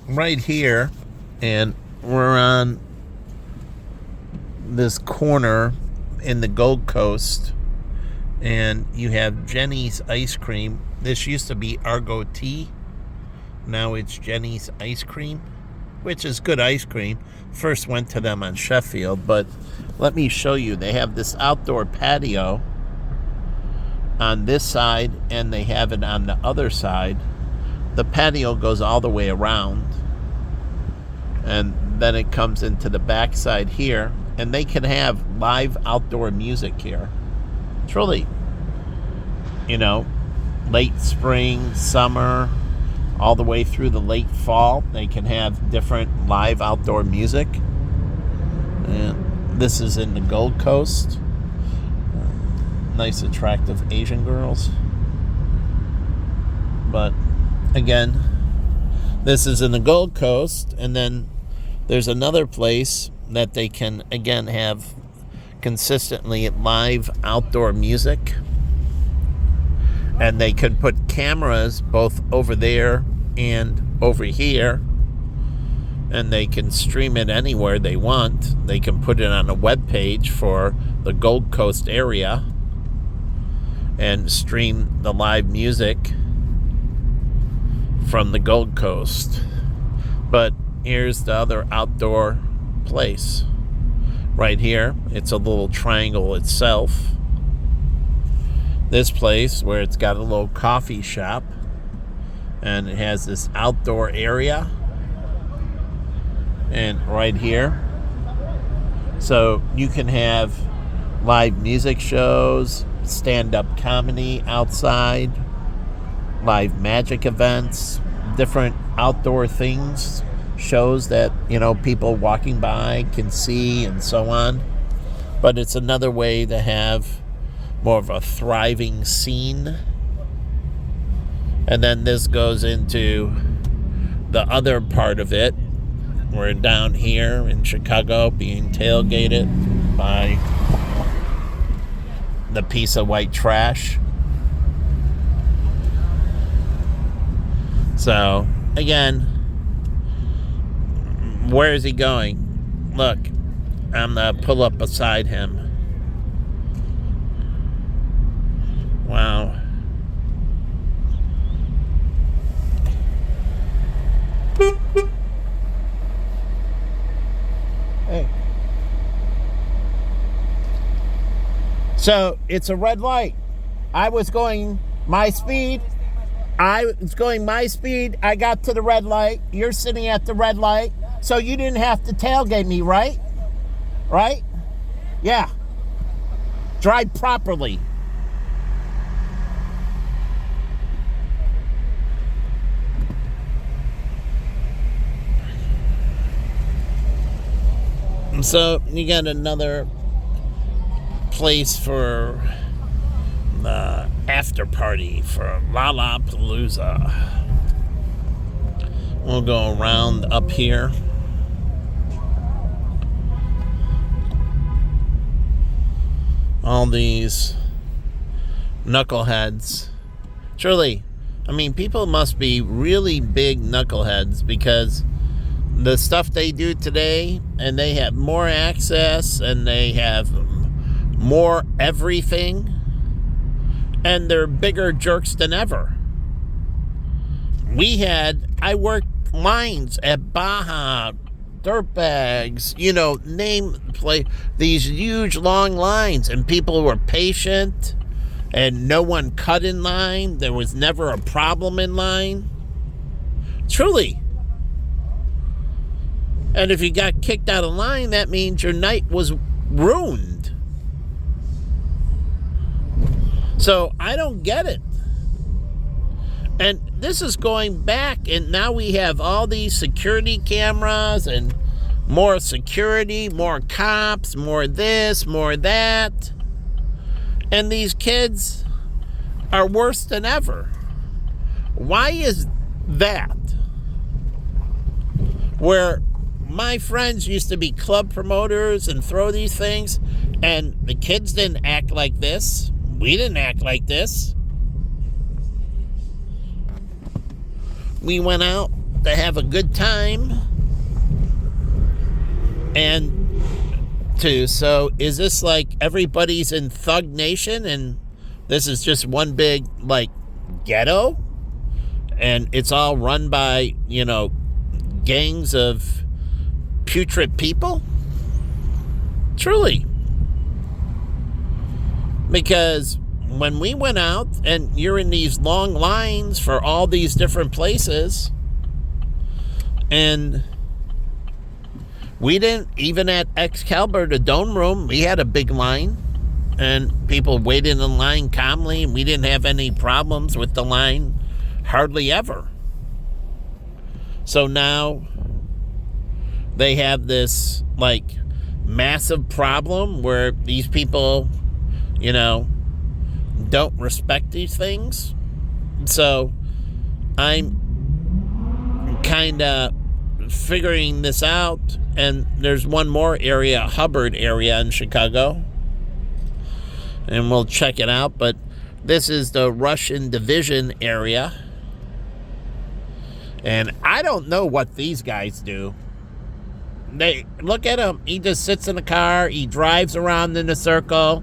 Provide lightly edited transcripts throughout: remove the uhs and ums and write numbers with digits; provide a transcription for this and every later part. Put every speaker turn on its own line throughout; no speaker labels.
right here, and we're on this corner in the Gold Coast, and you have Jenny's Ice Cream. This used to be Argo Tea. Now it's Jenny's Ice Cream, which is good ice cream. First went to them on Sheffield, but let me show you. They have this outdoor patio on this side, and they have it on the other side. The patio goes all the way around, and then it comes into the backside here, and they can have live outdoor music here. Truly, late spring, summer, all the way through the late fall, they can have different live outdoor music. And this is in the Gold Coast. Nice, attractive Asian girls. But again, this is in the Gold Coast, and then there's another place that they can again have consistently live outdoor music, and they could put cameras both over there and over here, and they can stream it anywhere they want. They can put it on a web page for the Gold Coast area and stream the live music from the Gold Coast. But here's the other outdoor place right here. It's a little triangle itself. This place where it's got a little coffee shop, and it has this outdoor area, and right here, so you can have live music shows, stand-up comedy outside, live magic events, different outdoor things, shows that people walking by can see, and so on. But it's another way to have more of a thriving scene. And then this goes into the other part of it. We're down here in Chicago being tailgated by the piece of white trash. So again, where is he going? Look, I'm gonna pull up beside him. Wow. Hey. So it's a red light. I was going my speed. I got to the red light. You're sitting at the red light. So you didn't have to tailgate me, right? Right? Yeah. Drive properly. So you got another place for the after party for Lollapalooza. We'll go around up here. All these knuckleheads. Surely, people must be really big knuckleheads, because the stuff they do today, and they have more access, and they have more everything, and they're bigger jerks than ever. I worked lines at Baja, Dirtbags, these huge long lines, and people were patient, and no one cut in line. There was never a problem in line. Truly. And if you got kicked out of line, that means your night was ruined. So I don't get it. And this is going back, and now we have all these security cameras and more security, more cops, more this, more that. And these kids are worse than ever. Why is that? Where my friends used to be club promoters and throw these things, and the kids didn't act like this. We didn't act like this. We went out to have a good time. And so is this like everybody's in Thug Nation and this is just one big, like, ghetto? And it's all run by, gangs of putrid people? Truly. Because when we went out and you're in these long lines for all these different places, and we didn't, even at Excalibur, the Dome Room, we had a big line and people waited in line calmly, and we didn't have any problems with the line, hardly ever. So now they have this, like, massive problem where these people, don't respect these things. So I'm kind of figuring this out, and there's one more area, Hubbard area in Chicago, and we'll check it out. But this is the Russian Division area, and I don't know what these guys do. They look at him. He just sits in a car, he drives around in a circle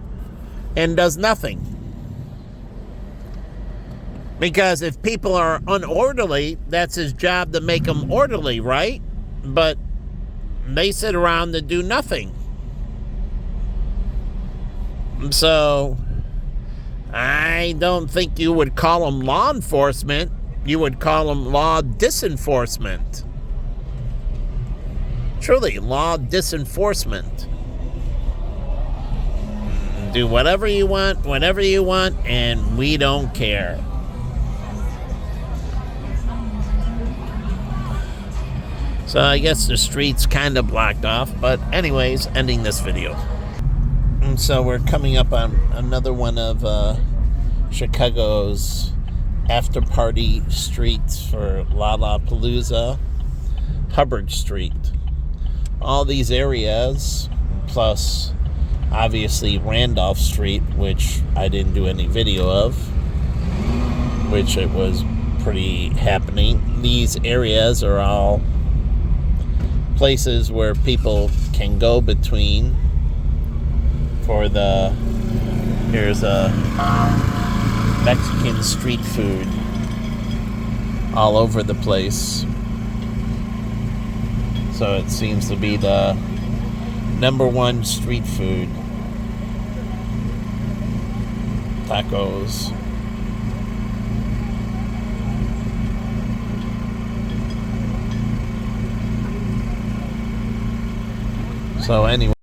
and does nothing. Because if people are unorderly, that's his job to make them orderly, right? But they sit around and do nothing. So I don't think you would call them law enforcement. You would call them law disenforcement. Truly, law disenforcement. Do whatever you want, whenever you want, and we don't care. So I guess the street's kind of blocked off, but anyways, ending this video. And so we're coming up on another one of Chicago's after-party streets for Lollapalooza, Hubbard Street. All these areas, plus obviously Randolph Street, which I didn't do any video of, which it was pretty happening. These areas are all places where people can go between for here's a Mexican street food all over the place. So it seems to be the number one street food. Tacos. So anyway.